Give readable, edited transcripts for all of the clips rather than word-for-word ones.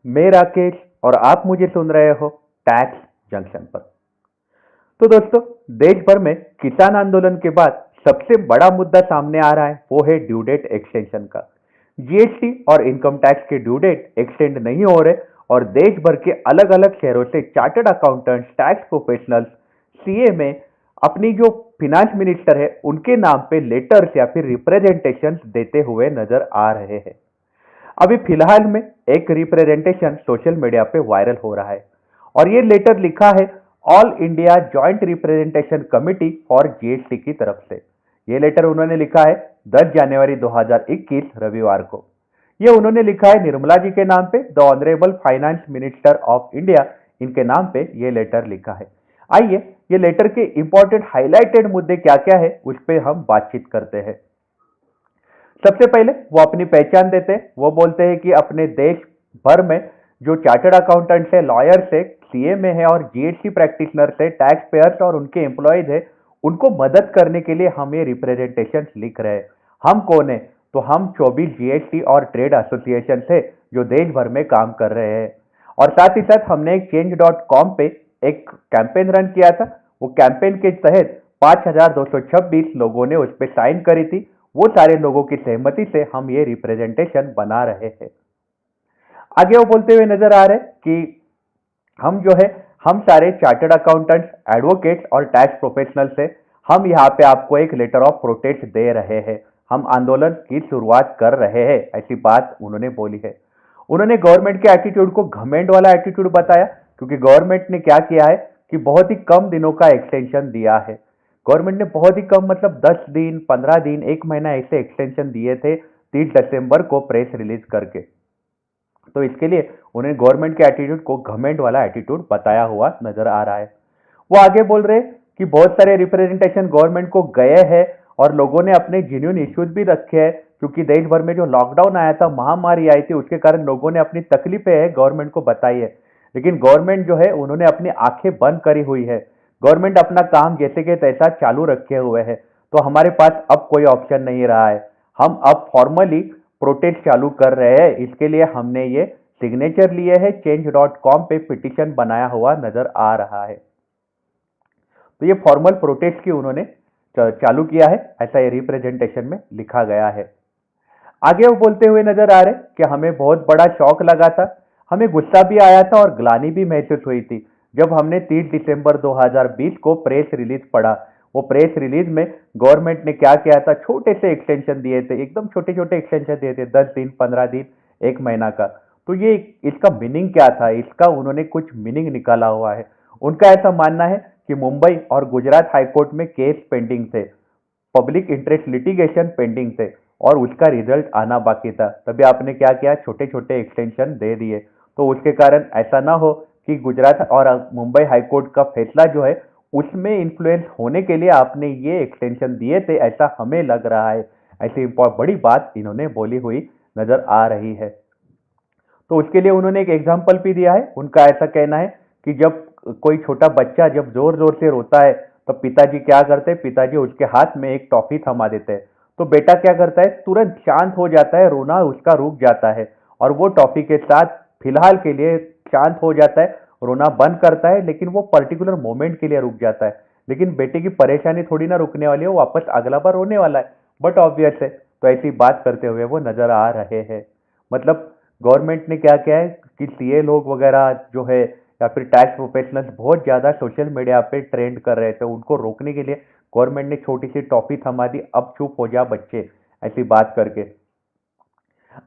मैं राकेश और आप मुझे सुन रहे हो टैक्स जंक्शन पर। तो दोस्तों, देश भर में किसान आंदोलन के बाद सबसे बड़ा मुद्दा सामने आ रहा है, वो है ड्यू डेट एक्सटेंशन का। जीएसटी और इनकम टैक्स के ड्यू डेट एक्सटेंड नहीं हो रहे और देश भर के अलग अलग शहरों से chartered accountants, tax professionals, CA में अपनी जो फिनेंस मिनिस्टर है उनके नाम पे लेटर्स या फिर रिप्रेजेंटेशन देते हुए नजर आ रहे हैं। अभी फिलहाल में एक रिप्रेजेंटेशन सोशल मीडिया पे वायरल हो रहा है और ये लेटर लिखा है all India joint representation committee for GST की तरफ से। ये लेटर उन्होंने लिखा है 10 जनवरी 2021 रविवार को। ये उन्होंने लिखा है निर्मला जी के नाम पे, the honourable finance minister of India, इनके नाम पे ये लेटर लिखा है। आइए ये लेटर के इंपॉर्टेंट हाईलाइटेड मुद्दे क्या क्या है उस पर हम बातचीत करते हैं। सबसे पहले वो अपनी पहचान देते हैं। वो बोलते हैं कि अपने देश भर में जो चार्टर्ड अकाउंटेंट्स है, लॉयर्स है, सीए में है और जीएसटी प्रैक्टिशनर्स है, टैक्स पेयर्स और उनके एम्प्लॉयज है, उनको मदद करने के लिए हम ये रिप्रेजेंटेशन लिख रहे हैं। हम कौन है? तो हम 24 जीएसटी और ट्रेड एसोसिएशन है जो देश भर में काम कर रहे हैं। और साथ ही साथ हमने एक change.com पे एक कैंपेन रन किया था। वो कैंपेन के तहत 5226 लोगों ने उस पर साइन करी थी। वो सारे लोगों की सहमति से हम ये रिप्रेजेंटेशन बना रहे हैं। आगे वो बोलते हुए नजर आ रहे हैं कि हम जो है, हम सारे चार्टर्ड अकाउंटेंट्स, एडवोकेट्स और टैक्स प्रोफेशनल से हम यहाँ पे आपको एक लेटर ऑफ प्रोटेस्ट दे रहे हैं। हम आंदोलन की शुरुआत कर रहे हैं, ऐसी बात उन्होंने बोली है। उन्होंने गवर्नमेंट के एटीट्यूड को घमेंड वाला एटीट्यूड बताया, क्योंकि गवर्नमेंट ने क्या किया है कि बहुत ही कम दिनों का एक्सटेंशन दिया है। गवर्नमेंट ने बहुत ही कम, मतलब 10 दिन, 15 दिन, एक महीना ऐसे एक्सटेंशन दिए थे 30 दिसंबर को प्रेस रिलीज करके। तो इसके लिए उन्हें गवर्नमेंट के एटीट्यूड को घमेंड वाला एटीट्यूड बताया हुआ नजर आ रहा है। वो आगे बोल रहे कि बहुत सारे रिप्रेजेंटेशन गवर्नमेंट को गए हैं और लोगों ने अपने जेन्युइन इश्यूज भी रखे हैं, क्योंकि देश भर में जो लॉकडाउन आया था, महामारी आई थी, उसके कारण लोगों ने अपनी तकलीफें है गवर्नमेंट को बताई है। लेकिन गवर्नमेंट जो है उन्होंने अपनी आंखें बंद करी हुई है। गवर्नमेंट अपना काम जैसे के तैसा चालू रखे हुए है। तो हमारे पास अब कोई ऑप्शन नहीं रहा है। हम अब फॉर्मली प्रोटेस्ट चालू कर रहे हैं। इसके लिए हमने ये सिग्नेचर लिए हैं, change.com पे पिटीशन बनाया हुआ नजर आ रहा है। तो ये फॉर्मल प्रोटेस्ट की उन्होंने चालू किया है, ऐसा ये रिप्रेजेंटेशन में लिखा गया है। आगे वो बोलते हुए नजर आ रहे कि हमें बहुत बड़ा शौक लगा था, हमें गुस्सा भी आया था और ग्लानि भी महसूस हुई थी जब हमने 30 दिसंबर 2020 को प्रेस रिलीज पढ़ा। वो प्रेस रिलीज में गवर्नमेंट ने क्या किया था, छोटे से एक्सटेंशन दिए थे, एकदम छोटे छोटे एक्सटेंशन दिए थे, 10 दिन, 15 दिन, एक महीना का। तो ये इसका मीनिंग क्या था? इसका उन्होंने कुछ मीनिंग निकाला हुआ है। उनका ऐसा मानना है कि मुंबई और गुजरात हाईकोर्ट में केस पेंडिंग थे, पब्लिक इंटरेस्ट लिटिगेशन पेंडिंग थे और उसका रिजल्ट आना बाकी था। तभी आपने क्या किया, छोटे छोटे एक्सटेंशन दे दिए। तो उसके कारण ऐसा ना हो कि गुजरात और मुंबई हाईकोर्ट का फैसला जो है उसमें इन्फ्लुएंस होने के लिए आपने ये एक्सटेंशन दिए थे, ऐसा हमें लग रहा है। ऐसी बड़ी बात इन्होंने बोली हुई नजर आ रही है। तो उसके लिए उन्होंने एक एग्जाम्पल भी दिया है। उनका ऐसा कहना है कि जब कोई छोटा बच्चा जब जोर जोर से रोता है तो पिताजी क्या करते हैं, पिताजी उसके हाथ में एक टॉफी थमा देते हैं। तो बेटा क्या करता है, तुरंत शांत हो जाता है, रोना उसका रुक जाता है और वो टॉफी के साथ फिलहाल के लिए शांत हो जाता है, रोना बंद करता है, लेकिन वो पर्टिकुलर मोमेंट के लिए रुक जाता है। लेकिन बेटे की परेशानी थोड़ी ना रुकने वाली है, वो वापस अगला बार रोने वाला है। बट ऑब्वियस है। तो ऐसी बात करते हुए वो नजर आ रहे हैं। मतलब गवर्नमेंट ने क्या किया है कि सीए लोग वगैरह जो है या फिर टैक्स प्रोफेशनल्स बहुत ज्यादा सोशल मीडिया पे ट्रेंड कर रहे थे, उनको रोकने के लिए गवर्नमेंट ने छोटी सी टॉफी थमा दी, अब चुप हो जा बच्चे, ऐसी बात करके।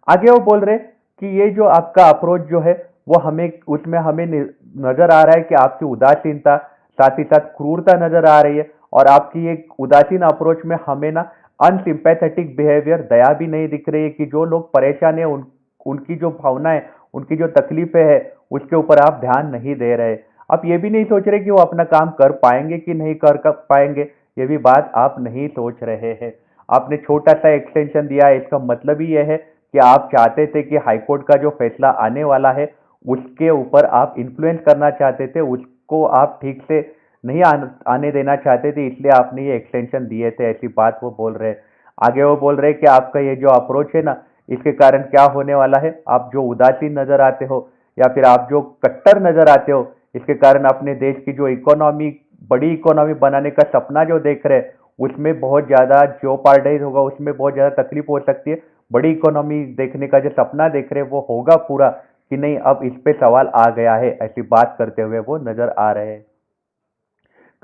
आगे वो बोल रहे कि ये जो आपका अप्रोच जो है वो हमें उसमें हमें नजर आ रहा है कि आपकी उदासीनता, साथ ही साथ क्रूरता नजर आ रही है और आपकी ये उदासीन अप्रोच में हमें ना अनसिंपैथेटिक बिहेवियर, दया भी नहीं दिख रही है कि जो लोग परेशान है उनकी जो भावनाएं, उनकी जो तकलीफें है उसके ऊपर आप ध्यान नहीं दे रहे। आप ये भी नहीं सोच रहे कि वो अपना काम कर पाएंगे कि नहीं कर पाएंगे, ये भी बात आप नहीं सोच रहे हैं। आपने छोटा सा एक्सटेंशन दिया है, इसका मतलब ही यह है कि आप चाहते थे कि हाईकोर्ट का जो फैसला आने वाला है उसके ऊपर आप इन्फ्लुएंस करना चाहते थे, उसको आप ठीक से नहीं आने देना चाहते थे, इसलिए आपने ये एक्सटेंशन दिए थे, ऐसी बात वो बोल रहे हैं। आगे वो बोल रहे हैं कि आपका ये जो अप्रोच है ना, इसके कारण क्या होने वाला है, आप जो उदासीन नजर आते हो या फिर आप जो कट्टर नजर आते हो, इसके कारण अपने देश की जो इकोनॉमी, बड़ी इकोनॉमी बनाने का सपना जो देख रहे हैं, उसमें बहुत ज्यादा जो पार्टाइज होगा उसमें बहुत ज्यादा तकलीफ हो सकती है। बड़ी इकोनॉमी देखने का जो सपना देख रहे हैं वो होगा पूरा कि नहीं, अब इस पे सवाल आ गया है, ऐसी बात करते हुए वो नजर आ रहे हैं।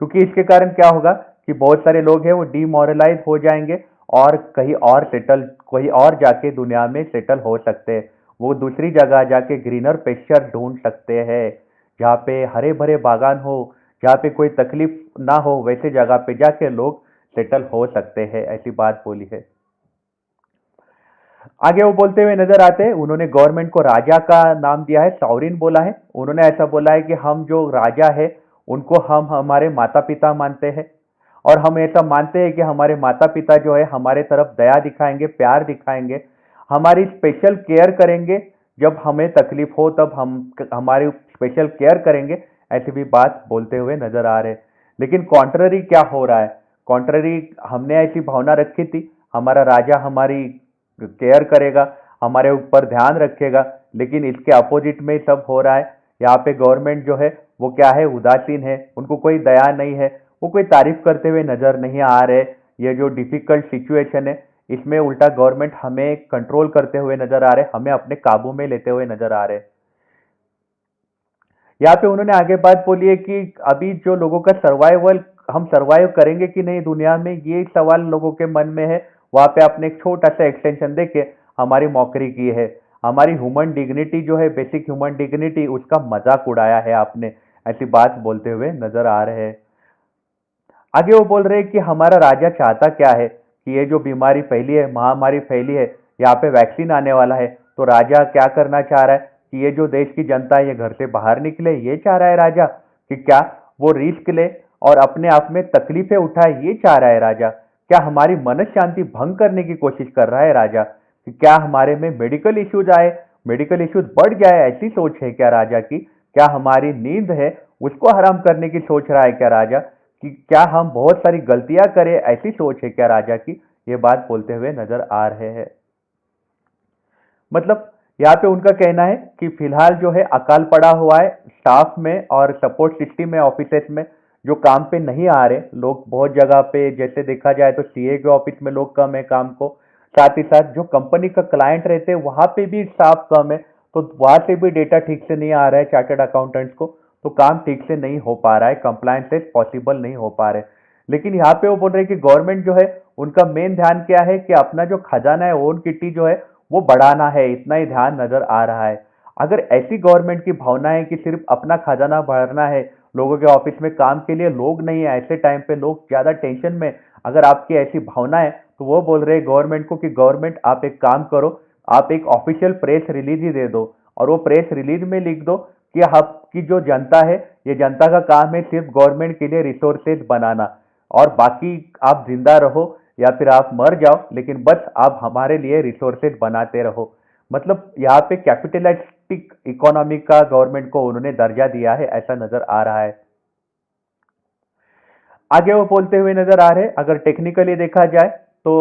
क्योंकि इसके कारण क्या होगा कि बहुत सारे लोग हैं वो डीमोरलाइज हो जाएंगे और कहीं और सेटल, कोई और जाके दुनिया में सेटल हो सकते हैं। वो दूसरी जगह जाके ग्रीनर पेस्चर ढूंढ सकते हैं, जहाँ पे हरे भरे बागान हो, जहाँ पे कोई तकलीफ ना हो, वैसे जगह पे जाके लोग सेटल हो सकते हैं, ऐसी बात बोली है। आगे वो बोलते हुए नजर आते हैं, उन्होंने गवर्नमेंट को राजा का नाम दिया है, सॉवरिन बोला है। उन्होंने ऐसा बोला है कि हम जो राजा है उनको हम हमारे माता पिता मानते हैं, और हम ऐसा मानते हैं कि हमारे माता पिता जो है हमारे तरफ दया दिखाएंगे, प्यार दिखाएंगे, हमारी स्पेशल केयर करेंगे। जब हमें तकलीफ हो तब हम हमारी स्पेशल केयर करेंगे, ऐसी भी बात बोलते हुए नजर आ रहे हैं। लेकिन कॉन्ट्ररी क्या हो रहा है? कॉन्ट्ररी, हमने ऐसी भावना रखी थी हमारा राजा हमारी केयर करेगा, हमारे ऊपर ध्यान रखेगा, लेकिन इसके अपोजिट में सब हो रहा है। यहाँ पे गवर्नमेंट जो है वो क्या है, उदासीन है, उनको कोई दया नहीं है, वो कोई तारीफ करते हुए नजर नहीं आ रहे। ये जो डिफिकल्ट सिचुएशन है इसमें उल्टा गवर्नमेंट हमें कंट्रोल करते हुए नजर आ रहे, हमें अपने काबू में लेते हुए नजर आ रहे। यहाँ पे उन्होंने आगे बात बोली है कि अभी जो लोगों का सर्वाइवल, हम सर्वाइव करेंगे कि नहीं दुनिया में, ये सवाल लोगों के मन में है। वहां पे आपने एक छोटा सा एक्सटेंशन देके हमारी मौकरी की है, हमारी ह्यूमन डिग्निटी जो है, बेसिक ह्यूमन डिग्निटी, उसका मजाक उड़ाया है आपने, ऐसी बात बोलते हुए नजर आ रहे हैं। आगे वो बोल रहे हैं कि हमारा राजा चाहता क्या है कि ये जो बीमारी फैली है, महामारी फैली है, यहाँ पे वैक्सीन आने वाला है, तो राजा क्या करना चाह रहा है कि ये जो देश की जनता है ये घर से बाहर निकले, ये चाह रहा है राजा। कि क्या वो रिस्क ले और अपने आप में तकलीफें उठाए, ये चाह रहा है राजा। क्या हमारी मन शांति भंग करने की कोशिश कर रहा है राजा? कि क्या हमारे में मेडिकल इश्यूज आए, मेडिकल इश्यूज बढ़ जाए, ऐसी सोच है क्या राजा की? क्या हमारी नींद है उसको हराम करने की सोच रहा है क्या राजा? कि क्या हम बहुत सारी गलतियां करें, ऐसी सोच है क्या राजा की? ये बात बोलते हुए नजर आ रहे हैं। मतलब यहाँ पे उनका कहना है कि फिलहाल जो है अकाल पड़ा हुआ है स्टाफ में और सपोर्ट सिस्टम में, ऑफिसेस में जो काम पे नहीं आ रहे लोग, बहुत जगह पे जैसे देखा जाए तो सीए के ऑफिस में लोग कम है काम को, साथ ही साथ जो कंपनी का क्लाइंट रहते हैं वहां पे भी स्टाफ कम है, तो वहां से भी डेटा ठीक से नहीं आ रहा है चार्टर्ड अकाउंटेंट्स को, तो काम ठीक से नहीं हो पा रहा है, कंप्लायंसेस पॉसिबल नहीं हो पा रहे। लेकिन यहाँ पे वो बोल रहे हैं कि गवर्नमेंट जो है उनका मेन ध्यान क्या है कि अपना जो खजाना है, ओन किटी जो है वो बढ़ाना है, इतना ही ध्यान नजर आ रहा है। अगर ऐसी गवर्नमेंट की भावना है कि सिर्फ अपना खजाना बढ़ाना है, लोगों के ऑफिस में काम के लिए लोग नहीं है, ऐसे टाइम पे लोग ज्यादा टेंशन में, अगर आपकी ऐसी भावना है तो वो बोल रहे हैं गवर्नमेंट को कि गवर्नमेंट आप एक काम करो, आप एक ऑफिशियल प्रेस रिलीज ही दे दो, और वो प्रेस रिलीज में लिख दो कि आपकी जो जनता है, ये जनता का काम है सिर्फ गवर्नमेंट के लिए रिसोर्सेज बनाना, और बाकी आप जिंदा रहो या फिर आप मर जाओ, लेकिन बस आप हमारे लिए रिसोर्सेज बनाते रहो। मतलब यहाँ पे कैपिटलिस्टिक इकोनॉमी का गवर्नमेंट को उन्होंने दर्जा दिया है, ऐसा नजर आ रहा है। आगे वो बोलते हुए नजर आ रहे हैं, अगर टेक्निकली देखा जाए तो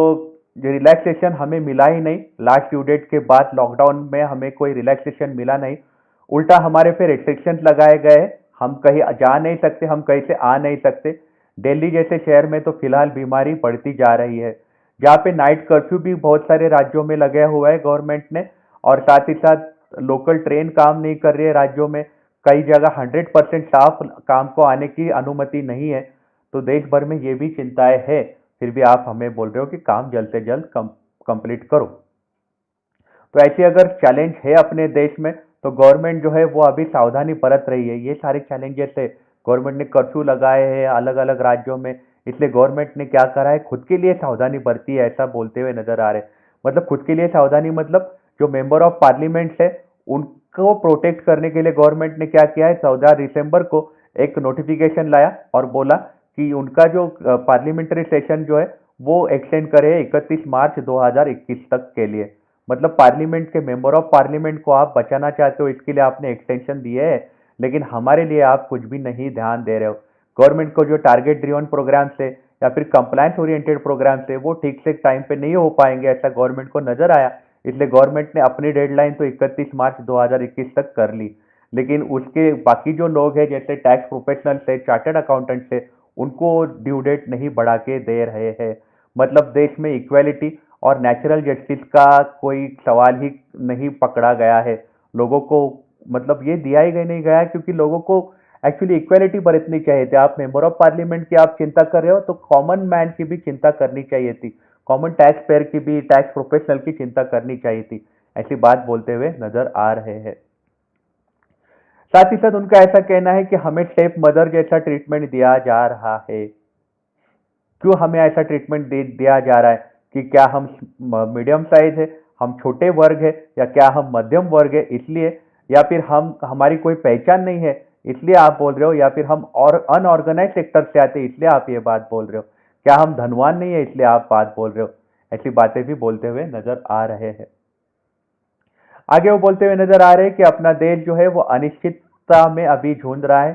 रिलैक्सेशन हमें मिला ही नहीं, लास्ट ड्यू डेट के बाद लॉकडाउन में हमें कोई रिलैक्सेशन मिला नहीं, उल्टा हमारे पे रिस्ट्रिक्शन लगाए गए, हम कहीं जा नहीं सकते, हम कहीं से आ नहीं सकते। दिल्ली जैसे शहर में तो फिलहाल बीमारी बढ़ती जा रही है, जहाँ पे नाइट कर्फ्यू भी बहुत सारे राज्यों में लगे हुआ है गवर्नमेंट ने, और साथ ही साथ लोकल ट्रेन काम नहीं कर रही है राज्यों में, कई जगह 100% स्टाफ काम को आने की अनुमति नहीं है। तो देश भर में ये भी चिंताएं है, फिर भी आप हमें बोल रहे हो कि काम जल्द से जल्द कंप्लीट करो। तो ऐसे अगर चैलेंज है अपने देश में, तो गवर्नमेंट जो है वो अभी सावधानी बरत रही है। ये सारे चैलेंजेस है, गवर्नमेंट ने कर्फ्यू लगाए हैं अलग अलग राज्यों में, इसलिए गवर्नमेंट ने क्या करा है, खुद के लिए सावधानी बरती है, ऐसा बोलते हुए नजर आ रहे हैं। मतलब खुद के लिए सावधानी मतलब जो मेंबर ऑफ पार्लियामेंट है उनको प्रोटेक्ट करने के लिए गवर्नमेंट ने क्या किया है, 14 दिसंबर को एक नोटिफिकेशन लाया और बोला कि उनका जो पार्लियामेंट्री सेशन जो है वो एक्सटेंड करे 31 मार्च 2021 तक के लिए। मतलब पार्लियामेंट के मेंबर ऑफ पार्लियामेंट को आप बचाना चाहते हो, इसके लिए आपने एक्सटेंशन दिए है, लेकिन हमारे लिए आप कुछ भी नहीं ध्यान दे रहे हो। गवर्नमेंट को जो टारगेट ड्रिवन प्रोग्राम से या फिर कंप्लायंस ओरिएंटेड प्रोग्राम से वो ठीक से टाइम पे नहीं हो पाएंगे, ऐसा गवर्नमेंट को नजर आया, इसलिए गवर्नमेंट ने अपनी डेडलाइन तो 31 मार्च 2021 तक कर ली। लेकिन उसके बाकी जो लोग हैं जैसे टैक्स प्रोफेशनल से, चार्टर्ड अकाउंटेंट से, उनको ड्यू डेट नहीं बढ़ा के दे रहे हैं। मतलब देश में इक्वालिटी और नेचुरल जस्टिस का कोई सवाल ही नहीं पकड़ा गया है लोगों को। मतलब ये दिया ही नहीं गया है, क्योंकि लोगों को एक्चुअली इक्वालिटी बरतनी चाहिए थी। आप मेंबर ऑफ पार्लियामेंट की आप चिंता कर रहे हो तो कॉमन मैन की भी चिंता करनी चाहिए थी, कॉमन टैक्स पेयर की भी, टैक्स प्रोफेशनल की चिंता करनी चाहिए थी। ऐसी बात बोलते हुए नजर आ रहे हैं। साथ ही साथ उनका ऐसा कहना है कि हमें स्टेप मदर जैसा ट्रीटमेंट दिया जा रहा है। क्यों हमें ऐसा ट्रीटमेंट दिया जा रहा है? कि क्या हम मीडियम साइज है, हम छोटे वर्ग है, या क्या हम मध्यम वर्ग है इसलिए, या फिर हम हमारी कोई पहचान नहीं है इसलिए आप बोल रहे हो, या फिर हम और अनऑर्गेनाइज सेक्टर से आते हैं इसलिए आप ये बात बोल रहे हो, क्या हम धनवान नहीं है इसलिए आप बात बोल रहे हो? ऐसी बातें भी बोलते हुए नजर आ रहे हैं। आगे वो बोलते हुए नजर आ रहे हैं कि अपना देश जो है वो अनिश्चितता में अभी झूंझ रहा है।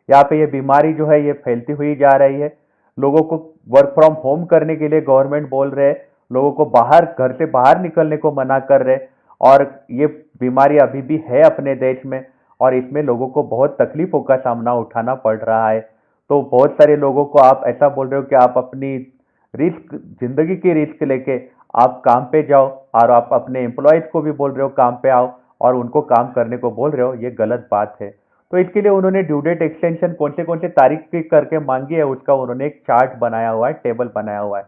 यहाँ पे ये बीमारी जो है ये फैलती हुई जा रही है। लोगों को वर्क फ्रॉम होम करने के लिए गवर्नमेंट बोल रहे हैं, लोगों को बाहर, घर से बाहर निकलने को मना कर रहे हैं। और ये बीमारी अभी भी है अपने देश में, और इसमें लोगों को बहुत तकलीफों का सामना उठाना पड़ रहा है। तो बहुत सारे लोगों को आप ऐसा बोल रहे हो कि आप अपनी रिस्क, जिंदगी की रिस्क लेके आप काम पे जाओ, और आप अपने एम्प्लॉयज को भी बोल रहे हो काम पे आओ, और उनको काम करने को बोल रहे हो, ये गलत बात है। तो इसके लिए उन्होंने ड्यू डेट एक्सटेंशन कौन से तारीख की करके मांगी है, उसका उन्होंने एक चार्ट बनाया हुआ है, टेबल बनाया हुआ है,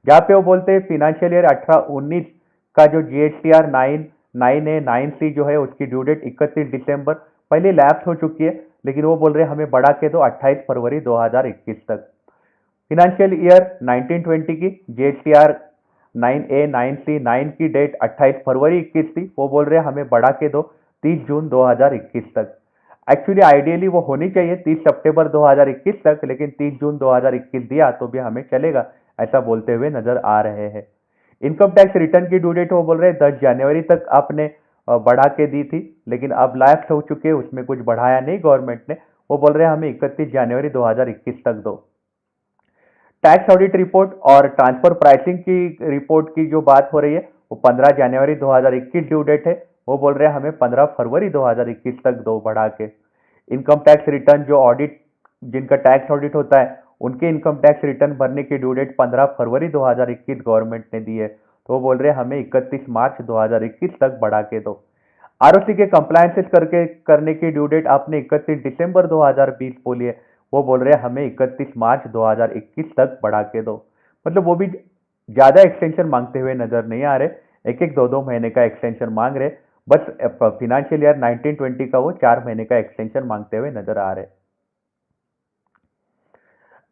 जहाँ पे वो बोलते हैं फिनेंशियल ईयर 18-19 का जो GSTR 9A 9C जो है उसकी ड्यू डेट 31 दिसंबर पहले लैप्स हो चुकी है, लेकिन वो बोल रहे हैं हमें बढ़ा के दो 28 फरवरी 2021 तक। फिनेंशियल ईयर 1920 की GSTR 9A 9C 9 की डेट 28 फरवरी 21 थी, वो बोल रहे हैं हमें बढ़ा के दो 30 जून 2021 तक। एक्चुअली आइडियली वो होनी चाहिए 30 सितंबर 2021 तक, लेकिन 30 जून 2021 दिया तो भी हमें चलेगा, ऐसा बोलते हुए नजर आ रहे हैं। इनकम टैक्स रिटर्न की ड्यू डेट वो बोल रहे हैं 10 जनवरी तक आपने बढ़ा के दी थी, लेकिन अब लैप्स हो चुके हैं, उसमें कुछ बढ़ाया नहीं गवर्नमेंट ने। वो बोल रहे हैं हमें 31 जनवरी 2021 तक दो। टैक्स ऑडिट रिपोर्ट और ट्रांसफर प्राइसिंग की रिपोर्ट की जो बात हो रही है वो 15 जनवरी 2021 ड्यू डेट है, वो बोल रहे हैं हमें 15 फरवरी 2021 तक दो बढ़ा के। इनकम टैक्स रिटर्न जो ऑडिट, जिनका टैक्स ऑडिट होता है, उनके इनकम टैक्स रिटर्न भरने की ड्यू डेट 15 फरवरी 2021 गवर्नमेंट ने दी है, तो वो बोल रहे हैं हमें 31 मार्च 2021 तक बढ़ा के दो। ROC के कंप्लायंसेस करके करने की ड्यू डेट आपने 31 दिसंबर 2020 बोली है, वो बोल रहे हैं हमें 31 मार्च 2021 तक बढ़ा के दो। मतलब वो भी ज्यादा एक्सटेंशन मांगते हुए नजर नहीं आ रहे, एक एक दो दो महीने का एक्सटेंशन मांग रहे। बस फिनेंशियल ईयर 1920 का वो 4 महीने का एक्सटेंशन मांगते हुए नजर आ रहे।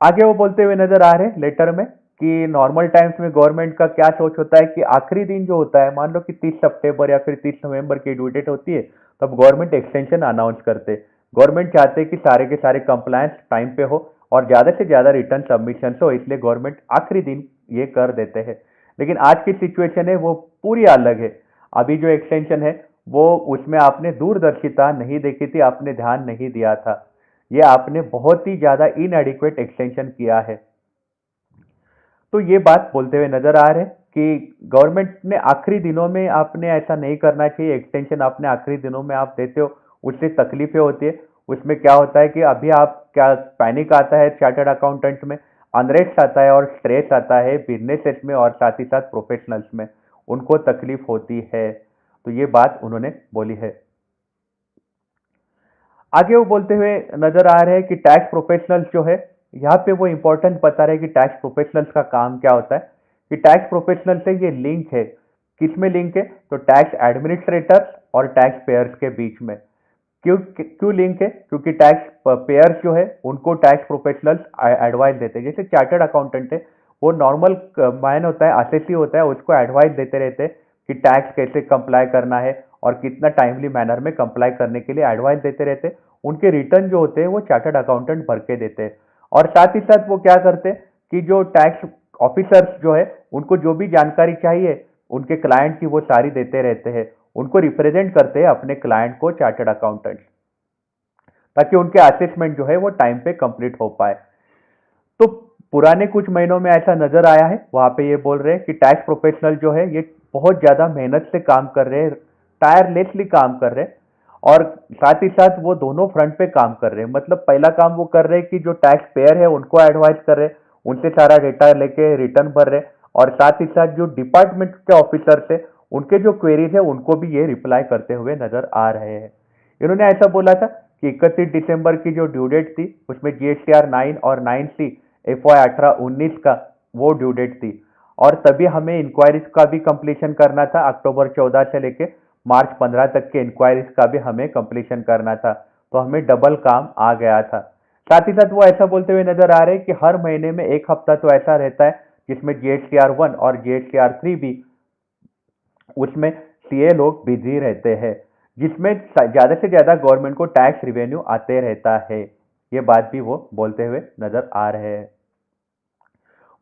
आगे वो बोलते हुए नजर आ रहे लेटर में कि नॉर्मल टाइम्स में गवर्नमेंट का क्या सोच होता है कि आखिरी दिन जो होता है, मान लो कि 30 सितंबर या फिर 30 नवंबर की ड्यू डेट होती है, तब गवर्नमेंट एक्सटेंशन अनाउंस करते। गवर्नमेंट चाहते हैं कि सारे के सारे कंप्लायंस टाइम पे हो और ज्यादा से ज्यादा रिटर्न सबमिशन हो, इसलिए गवर्नमेंट आखिरी दिन ये कर देते हैं। लेकिन आज की सिचुएशन है वो पूरी अलग है। अभी जो एक्सटेंशन है वो, उसमें आपने दूरदर्शिता नहीं देखी थी, आपने ध्यान नहीं दिया था, ये आपने बहुत ही ज्यादा इनएडिक्वेट एक्सटेंशन किया है। तो ये बात बोलते हुए नजर आ रहे हैं कि गवर्नमेंट ने आखिरी दिनों में, आपने ऐसा नहीं करना चाहिए, एक्सटेंशन आपने आखिरी दिनों में आप देते हो, उससे तकलीफें होती है। उसमें क्या होता है कि अभी आप क्या, पैनिक आता है चार्टर्ड अकाउंटेंट में, अनरेस्ट आता है और स्ट्रेस आता है बिजनेसेस में और साथ ही साथ प्रोफेशनल्स में, उनको तकलीफ होती है। तो ये बात उन्होंने बोली है। आगे वो बोलते हुए नजर आ रहे हैं कि टैक्स प्रोफेशनल्स जो है, यहाँ पे वो इंपॉर्टेंट बता रहे हैं कि टैक्स प्रोफेशनल्स का काम क्या होता है। कि टैक्स प्रोफेशनल से ये लिंक है, किसमें लिंक है, तो टैक्स एडमिनिस्ट्रेटर्स और टैक्स पेयर्स के बीच में। क्यों क्यों लिंक है? क्योंकि टैक्स पेयर्स जो है उनको टैक्स प्रोफेशनल्स एडवाइस देते हैं। जैसे चार्टर्ड अकाउंटेंट है, वो नॉर्मल मैन होता है, असेसी होता है, उसको एडवाइस देते रहते हैं कि टैक्स कैसे कंप्लाई करना है और कितना टाइमली मैनर में कंप्लाई करने के लिए एडवाइस देते रहते हैं। उनके रिटर्न जो होते हैं वो चार्टर्ड अकाउंटेंट भर के देते हैं। और साथ ही साथ वो क्या करते हैं कि जो टैक्स ऑफिसर्स जो है उनको जो भी जानकारी चाहिए उनके क्लाइंट की, वो सारी देते रहते हैं, उनको रिप्रेजेंट करते हैं अपने क्लाइंट को चार्टर्ड अकाउंटेंट, ताकि उनके असेसमेंट जो है वो टाइम पे कंप्लीट हो पाए। तो पुराने कुछ महीनों में ऐसा नजर आया है, वहां पे ये बोल रहे हैं कि टैक्स प्रोफेशनल जो है ये बहुत ज्यादा मेहनत से काम कर रहे हैं, टायरलेसली काम कर रहे हैं, और साथ ही साथ वो दोनों फ्रंट पे काम कर रहे हैं। मतलब पहला काम वो कर रहे हैं कि जो टैक्स पेयर है उनको एडवाइस कर रहे हैं, उनसे सारा डेटा लेके रिटर्न भर रहे हैं, और साथ ही साथ जो डिपार्टमेंट के ऑफिसर्स है उनके जो क्वेरीज है उनको भी ये रिप्लाई करते हुए नजर आ रहे हैं। इन्होंने ऐसा बोला था कि 31 दिसंबर की जो ड्यू डेट थी उसमें GSTR 9 और 9C FY 18-19 का वो ड्यू डेट थी, और तभी हमें इंक्वायरीज का भी कंप्लीशन करना था। अक्टूबर 14 से लेके मार्च 15 तक के इंक्वायरीज का भी हमें कंप्लीशन करना था, तो हमें डबल काम आ गया था। साथ ही साथ वो ऐसा बोलते हुए नजर आ रहे हैं कि हर महीने में एक हफ्ता तो ऐसा रहता है जिसमें GSTR 1 और GSTR 3 भी, उसमें सीए लोग बिजी रहते हैं, जिसमें ज्यादा से ज्यादा गवर्नमेंट को टैक्स रिवेन्यू आते रहता है। ये बात भी वो बोलते हुए नजर आ रहे हैं।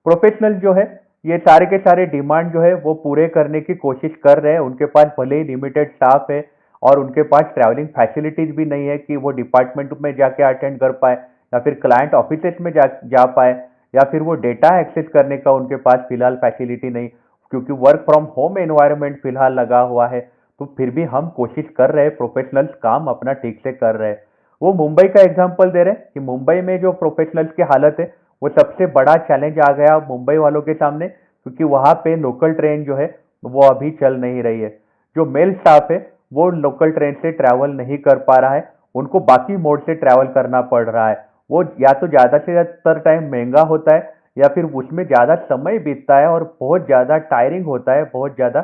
प्रोफेशनल जो है ये सारे के सारे डिमांड जो है वो पूरे करने की कोशिश कर रहे हैं। उनके पास भले ही लिमिटेड स्टाफ है और उनके पास ट्रैवलिंग फैसिलिटीज भी नहीं है कि वो डिपार्टमेंट में जाके अटेंड कर पाए, या फिर क्लाइंट ऑफिस में जा पाए, या फिर वो डेटा एक्सेस करने का उनके पास फिलहाल फैसिलिटी नहीं, क्योंकि वर्क फ्रॉम होम एनवायरनमेंट फिलहाल लगा हुआ है। तो फिर भी हम कोशिश कर रहे हैं, प्रोफेशनल्स काम अपना ठीक से कर रहे हैं। वो मुंबई का एग्जाम्पल दे रहे हैं कि मुंबई में जो प्रोफेशनल्स की हालत है वो सबसे बड़ा चैलेंज आ गया मुंबई वालों के सामने, क्योंकि वहां पे लोकल ट्रेन जो है वो अभी चल नहीं रही है। जो मेल स्टाफ है वो लोकल ट्रेन से ट्रैवल नहीं कर पा रहा है, उनको बाकी मोड से ट्रैवल करना पड़ रहा है। वो या तो ज्यादा से ज्यादा टाइम महंगा होता है, या फिर उसमें ज्यादा समय बीतता है और बहुत ज्यादा टायरिंग होता है, बहुत ज्यादा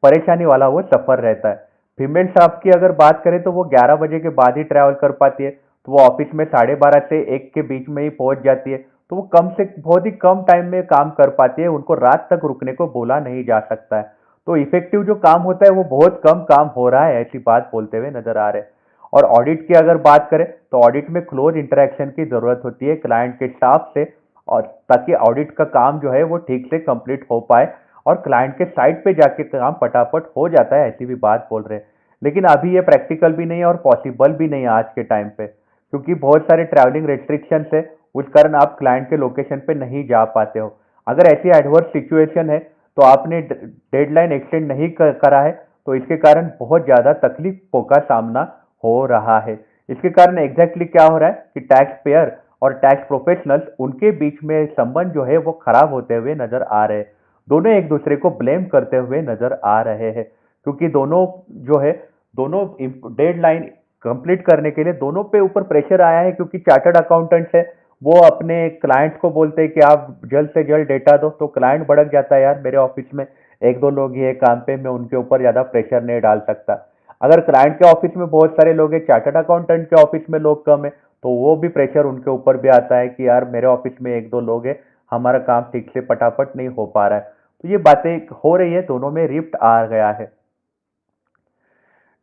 परेशानी वाला वो सफर रहता है। फीमेल स्टाफ की अगर बात करें तो वो 11 बजे के बाद ही ट्रैवल कर पाती है, तो वो ऑफिस में 12:30 से 1 के बीच में ही पहुंच जाती है, तो वो कम से बहुत ही कम टाइम में काम कर पाती है, उनको रात तक रुकने को बोला नहीं जा सकता है। तो इफेक्टिव जो काम होता है वो बहुत कम काम हो रहा है, ऐसी बात बोलते हुए नजर आ रहे हैं। और ऑडिट की अगर बात करें तो ऑडिट में क्लोज इंटरेक्शन की जरूरत होती है क्लाइंट के स्टाफ से, और ताकि ऑडिट का काम जो है वो ठीक से कंप्लीट हो पाए, और क्लाइंट के साइट पे जाके काम फटाफट हो जाता है, ऐसी भी बात बोल रहे हैं। लेकिन अभी ये प्रैक्टिकल भी नहीं है और पॉसिबल भी नहीं है आज के टाइम पे, क्योंकि बहुत सारे ट्रैवलिंग रेस्ट्रिक्शंस है, उस कारण आप क्लाइंट के लोकेशन पे नहीं जा पाते हो। अगर ऐसी एडवर्स सिचुएशन है तो आपने डेडलाइन एक्सटेंड नहीं करा है, तो इसके कारण बहुत ज्यादा तकलीफों का सामना हो रहा है। इसके कारण एग्जैक्टली क्या हो रहा है कि टैक्स पेयर और टैक्स प्रोफेशनल्स उनके बीच में संबंध जो है वो खराब होते हुए नजर आ रहे हैं। दोनों एक दूसरे को ब्लेम करते हुए नजर आ रहे हैं, क्योंकि दोनों जो है दोनों डेडलाइन कंप्लीट करने के लिए दोनों पे ऊपर प्रेशर आया है, क्योंकि चार्टर्ड अकाउंटेंट्स है वो अपने क्लाइंट्स को बोलते हैं कि आप जल्द से जल्द डेटा दो, तो क्लाइंट भड़क जाता है, यार मेरे ऑफिस में एक दो लोग ही है काम पे, मैं उनके ऊपर ज्यादा प्रेशर नहीं डाल सकता। अगर क्लाइंट के ऑफिस में बहुत सारे लोग हैं, चार्टर्ड अकाउंटेंट के ऑफिस में लोग कम है, तो वो भी प्रेशर उनके ऊपर भी आता है कि यार मेरे ऑफिस में एक दो लोग हैं, हमारा काम ठीक से फटाफट नहीं हो पा रहा है। तो ये बातें हो रही है, दोनों में रिफ्ट आ गया है।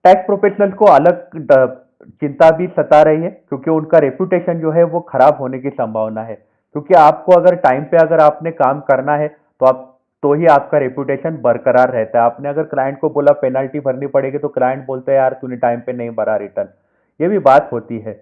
टैक्स प्रोफेशनल को अलग चिंता भी सता रही है, क्योंकि उनका रेपुटेशन जो है वो खराब होने की संभावना है। क्योंकि आपको अगर टाइम पे अगर आपने काम करना है तो आप तो ही आपका रेपुटेशन बरकरार रहता है। आपने अगर क्लाइंट को बोला पेनल्टी भरनी पड़ेगी, तो क्लाइंट बोलता है यार तूने टाइम पे नहीं भरा रिटर्न, ये भी बात होती है।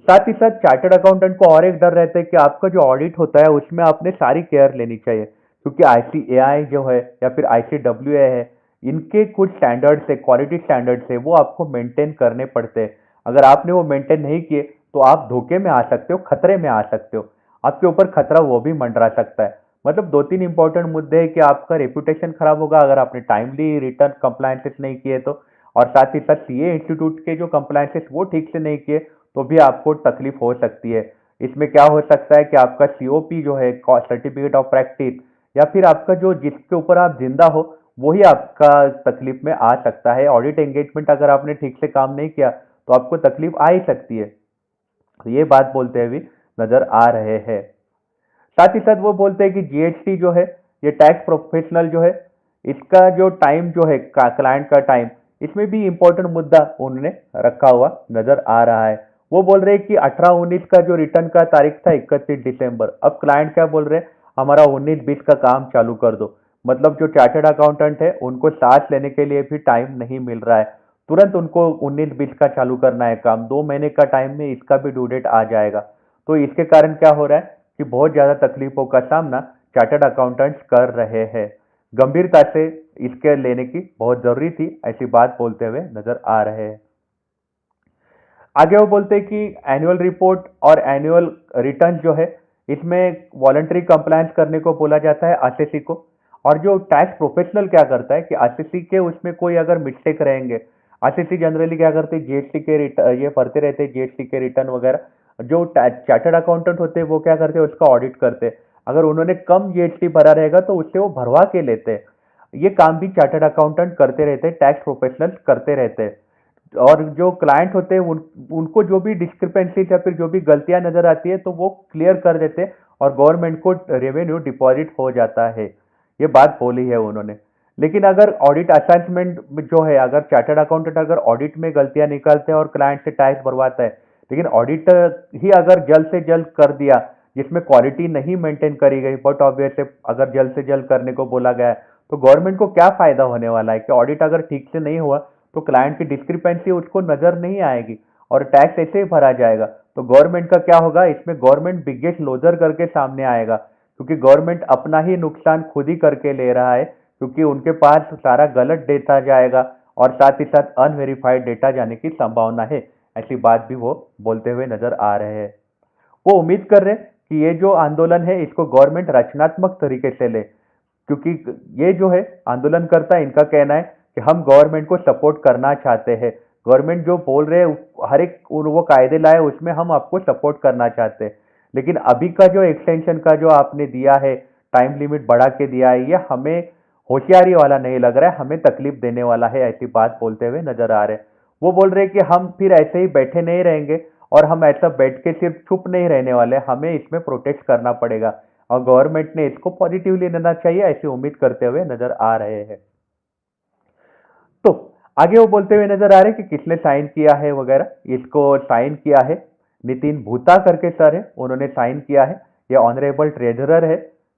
साथ ही साथ चार्टर्ड अकाउंटेंट को और एक डर रहता है कि आपका जो ऑडिट होता है उसमें आपने सारी केयर लेनी चाहिए, क्योंकि ICAI जो है या फिर ICWA है, इनके कुछ स्टैंडर्ड्स है, क्वालिटी स्टैंडर्ड्स है, वो आपको मेंटेन करने पड़ते हैं। अगर आपने वो मेंटेन नहीं किए तो आप धोखे में आ सकते हो, खतरे में आ सकते हो, आपके ऊपर खतरा वो भी मंडरा सकता है। मतलब दो तीन इंपॉर्टेंट मुद्दे हैं कि आपका रेपुटेशन खराब होगा अगर आपने टाइमली रिटर्न कंप्लायंसेस नहीं किए तो, और साथ ही साथ सीए इंस्टीट्यूट के जो कंप्लायंसेस वो ठीक से नहीं किए तो भी आपको तकलीफ हो सकती है। इसमें क्या हो सकता है कि आपका COP जो है, सर्टिफिकेट ऑफ प्रैक्टिस, या फिर आपका जो जिसके ऊपर आप जिंदा हो वही आपका तकलीफ में आ सकता है। ऑडिट एंगेजमेंट अगर आपने ठीक से काम नहीं किया तो आपको तकलीफ आ ही सकती है। तो ये बात बोलते हुए नजर आ रहे हैं। साथ ही साथ वो बोलते हैं कि GST जो है, ये टैक्स प्रोफेशनल जो है, इसका जो टाइम जो है क्लाइंट का टाइम, इसमें भी इंपॉर्टेंट मुद्दा उन्होंने रखा हुआ नजर आ रहा है। वो बोल रहे हैं कि 18-19 का जो रिटर्न का तारीख था 31 दिसंबर, अब क्लाइंट क्या बोल रहे हैं, हमारा 19-20 का काम चालू कर दो। मतलब जो चार्टर्ड अकाउंटेंट है उनको सांस लेने के लिए भी टाइम नहीं मिल रहा है, तुरंत उनको 19-20 का चालू करना है काम, 2 महीने का टाइम में इसका भी ड्यू डेट आ जाएगा। तो इसके कारण क्या हो रहा है कि बहुत ज्यादा तकलीफों का सामना चार्टर्ड अकाउंटेंट्स कर रहे हैं। गंभीरता से इसके लेने की बहुत जरूरी थी, ऐसी बात बोलते हुए नजर आ रहे हैं। आगे वो बोलते हैं कि एनुअल रिपोर्ट और एनुअल रिटर्न जो है इसमें वॉलंटरी कंप्लायंस करने को बोला जाता है आरसीसी को। और जो टैक्स प्रोफेशनल क्या करता है कि आरसीसी के उसमें कोई अगर मिस्टेक रहेंगे, आरसीसी जनरली क्या करते हैं जीएसटी के ये भरते रहते हैं जीएसटी के रिटर्न वगैरह। जो चार्टर्ड अकाउंटेंट होते हैं वो क्या करते हैं उसका ऑडिट करते हैं। अगर उन्होंने कम जीएसटी भरा रहेगा तो उससे वो भरवा के लेते हैं। ये काम भी चार्टर्ड अकाउंटेंट करते रहते हैं, टैक्स प्रोफेशनल्स करते रहते हैं। और जो क्लाइंट होते हैं उनको जो भी डिस्क्रिपेंसीज या फिर जो भी गलतियां नजर आती है तो वो क्लियर कर देते हैं और गवर्नमेंट को रेवेन्यू डिपॉजिट हो जाता है। ये बात बोली है उन्होंने। लेकिन अगर ऑडिट असेसमेंट जो है, अगर चार्टर्ड अकाउंटेंट अगर ऑडिट में गलतियां निकालते हैं और क्लाइंट से टैक्स भरवाता है, लेकिन ऑडिट ही अगर जल्द से जल्द कर दिया जिसमें क्वालिटी नहीं मेंटेन करी गई, बट ऑब्वियसली अगर जल्द से जल्द करने को बोला गया है तो गवर्नमेंट को क्या फायदा होने वाला है कि ऑडिट अगर ठीक से नहीं हुआ तो क्लाइंट की डिस्क्रिपेंसी उसको नजर नहीं आएगी और टैक्स ऐसे ही भरा जाएगा। तो गवर्नमेंट का क्या होगा, इसमें गवर्नमेंट बिगेस्ट लोजर करके सामने आएगा, क्योंकि गवर्नमेंट अपना ही नुकसान खुद ही करके ले रहा है, क्योंकि उनके पास सारा गलत डेटा जाएगा और साथ ही साथ अनवेरिफाइड डेटा जाने की संभावना है। ऐसी बात भी वो बोलते हुए नजर आ रहे हैं। वो उम्मीद कर रहे हैं कि ये जो आंदोलन है इसको गवर्नमेंट रचनात्मक तरीके से ले, क्योंकि ये जो है आंदोलन करता है, इनका कहना है कि हम गवर्नमेंट को सपोर्ट करना चाहते हैं। गवर्नमेंट जो बोल रहे हैं हर एक वो कायदे लाए उसमें हम आपको सपोर्ट करना चाहते हैं। लेकिन अभी का जो एक्सटेंशन का जो आपने दिया है, टाइम लिमिट बढ़ा के दिया है, ये हमें होशियारी वाला नहीं लग रहा है, हमें तकलीफ देने वाला है। ऐसी बात बोलते हुए नजर आ रहे हैं। वो बोल रहे हैं कि हम फिर ऐसे ही बैठे नहीं रहेंगे और हम ऐसा बैठ के सिर्फ चुप नहीं रहने वाले, हमें इसमें प्रोटेस्ट करना पड़ेगा और गवर्नमेंट ने इसको पॉजिटिवली लेना चाहिए, ऐसी उम्मीद करते हुए नजर आ रहे हैं। तो आगे वो बोलते हुए नजर आ रहे हैं कि किसने साइन किया है वगैरह। इसको साइन किया है नितिन भूता करके सर है, उन्होंने साइन किया है। ये ऑनरेबल ट्रेजरर है,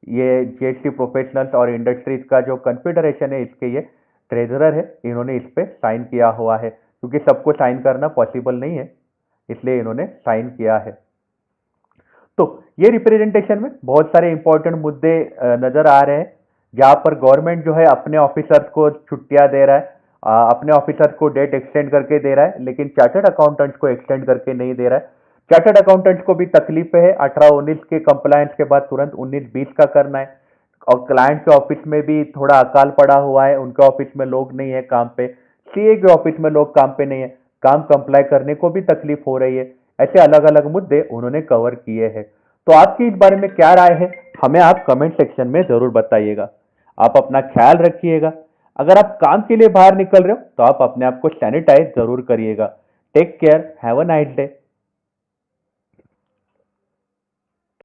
ये जीएसटी प्रोफेशनल्स और इंडस्ट्रीज का जो कन्फेडरेशन है इसके ये ट्रेजरर है। इन्होंने इस पे साइन किया हुआ है, क्योंकि सबको साइन करना पॉसिबल नहीं है, इसलिए इन्होंने साइन किया है। तो ये रिप्रेजेंटेशन में बहुत सारे इंपॉर्टेंट मुद्दे नजर आ रहे हैं, जहां पर गवर्नमेंट जो है अपने ऑफिसर्स को छुट्टियां दे रहा है, अपने ऑफिसर्स को डेट एक्सटेंड करके दे रहा है, लेकिन चार्टर्ड अकाउंटेंट्स को एक्सटेंड करके नहीं दे रहा है। चार्टर्ड अकाउंटेंट्स को भी तकलीफ है, 18-19 के कंप्लायंस के बाद तुरंत 19-20 का करना है। और क्लाइंट के ऑफिस में भी थोड़ा अकाल पड़ा हुआ है, उनके ऑफिस में लोग नहीं है काम पे, सीए के ऑफिस में लोग काम पे नहीं है, काम कंप्लाई करने को भी तकलीफ हो रही है। ऐसे अलग अलग मुद्दे उन्होंने कवर किए हैं। तो आपकी इस बारे में क्या राय है, हमें आप कमेंट सेक्शन में जरूर बताइएगा। आप अपना ख्याल रखिएगा। अगर आप काम के लिए बाहर निकल रहे हो तो आप अपने आप को सैनिटाइज जरूर करिएगा। Take care, have a nice day.